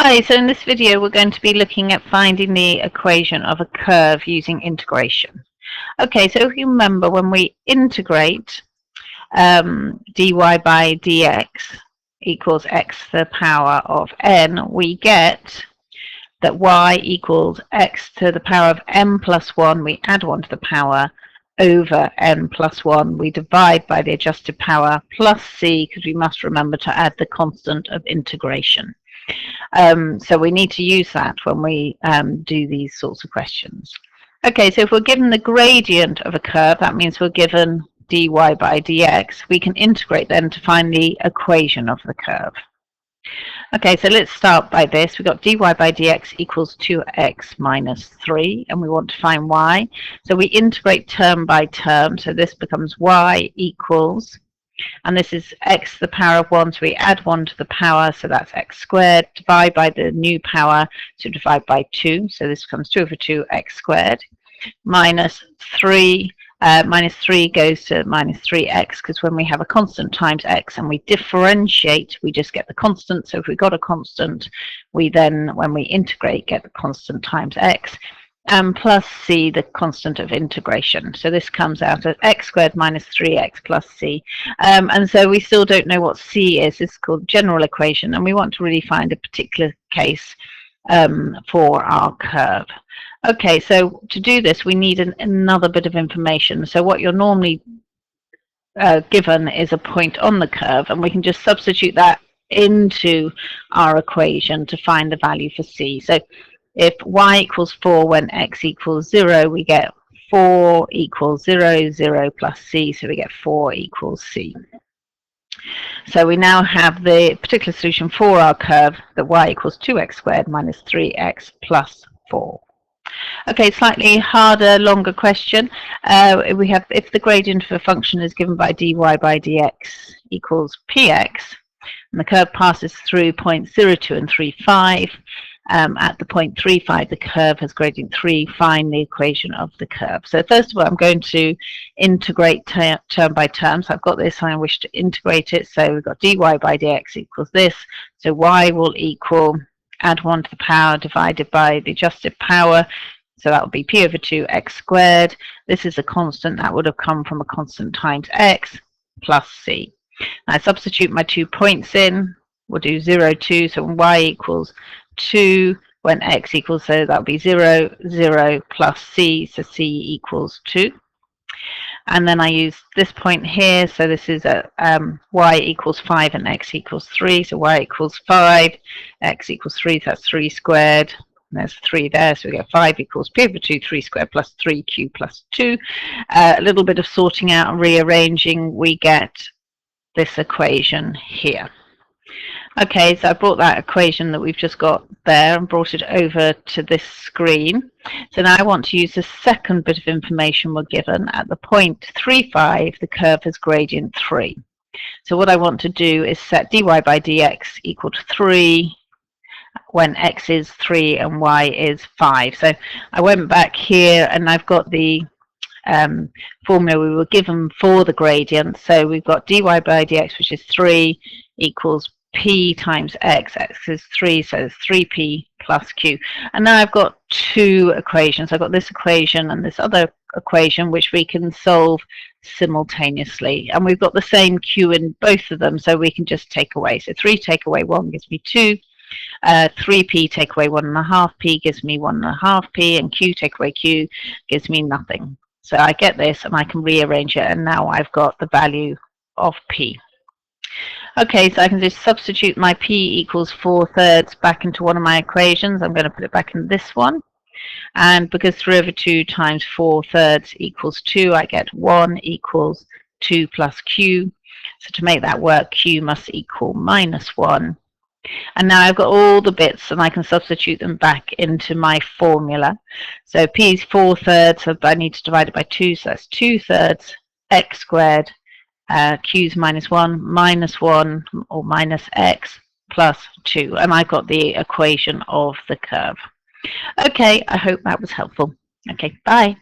Hi, so in this video we're going to be looking at finding the equation of a curve using integration. Okay, so if you remember, when we integrate dy by dx equals x to the power of n, we get that y equals x to the power of m plus 1, we add 1 to the power, over n plus 1, we divide by the adjusted power, plus c, because we must remember to add the constant of integration. So we need to use that when we do these sorts of questions. Okay, so if we're given the gradient of a curve, that means we're given dy by dx. We can integrate then to find the equation of the curve. Okay, so let's start by this. We've got dy by dx equals 2x minus 3, and we want to find y. So we integrate term by term, so this becomes y equals, and this is x to the power of 1, so we add 1 to the power, so that's x squared, divide by the new power, so divide by 2, so this becomes 2 over 2 x squared, minus 3, minus 3 goes to minus 3x, because when we have a constant times x and we differentiate, we just get the constant, so if we got a constant, we then, when we integrate, get the constant times x. Plus c, the constant of integration. So this comes out as x squared minus 3x plus c. And so we still don't know what c is. This is called general equation, and we want to really find a particular case for our curve. Okay, so to do this, we need another bit of information. So what you're normally given is a point on the curve, and we can just substitute that into our equation to find the value for c. So if y equals 4 when x equals 0, we get 4 equals 0, 0 plus c, so we get 4 equals c. So we now have the particular solution for our curve, that y equals 2x squared minus 3x plus 4. Okay, slightly harder, longer question. We have, if the gradient of a function is given by dy by dx equals px, and the curve passes through points 0, 2 and 3, 5, at the point 3, 5, the curve has gradient 3. Find the equation of the curve. So first of all, I'm going to integrate term by term. So I've got this, and I wish to integrate it. So we've got dy by dx equals this. So y will equal, add 1 to the power divided by the adjusted power. So that will be p over 2 x squared. This is a constant that would have come from a constant times x plus c. I substitute my 2 points in. We'll do 0, 2. So when y equals 2, when x equals, so that'll be 0, 0 plus c, so c equals 2. And then I use this point here, so this is y equals 5 and x equals 3, so y equals 5, x equals 3, so that's 3 squared, and there's 3 there, so we get 5 equals p over 2, 3 squared plus 3q plus 2. A little bit of sorting out and rearranging, we get this equation here. Okay, so I brought that equation that we've just got there and brought it over to this screen. So now I want to use the second bit of information we're given. At the point 3, 5, the curve has gradient 3. So what I want to do is set dy by dx equal to 3 when x is 3 and y is 5. So I went back here and I've got the formula we were given for the gradient. So we've got dy by dx, which is 3, equals p times x. X is 3, so it's 3p plus q. And now I've got 2 equations. I've got this equation and this other equation, which we can solve simultaneously. And we've got the same q in both of them, so we can just take away. So 3 take away 1 gives me 2. 3p take away 1.5p gives me 1.5p, and q take away q gives me nothing. So I get this and I can rearrange it, and now I've got the value of p. Okay, so I can just substitute my p equals 4/3 back into one of my equations. I'm going to put it back in this one. And because 3 over 2 times 4/3 equals 2, I get 1 equals 2 plus q. So to make that work, q must equal minus 1. And now I've got all the bits, and I can substitute them back into my formula. So p is 4/3, so I need to divide it by 2, so that's 2/3 x squared. Q is minus 1 or minus x plus 2, and I got the equation of the curve. Okay, I hope that was helpful. Okay, bye.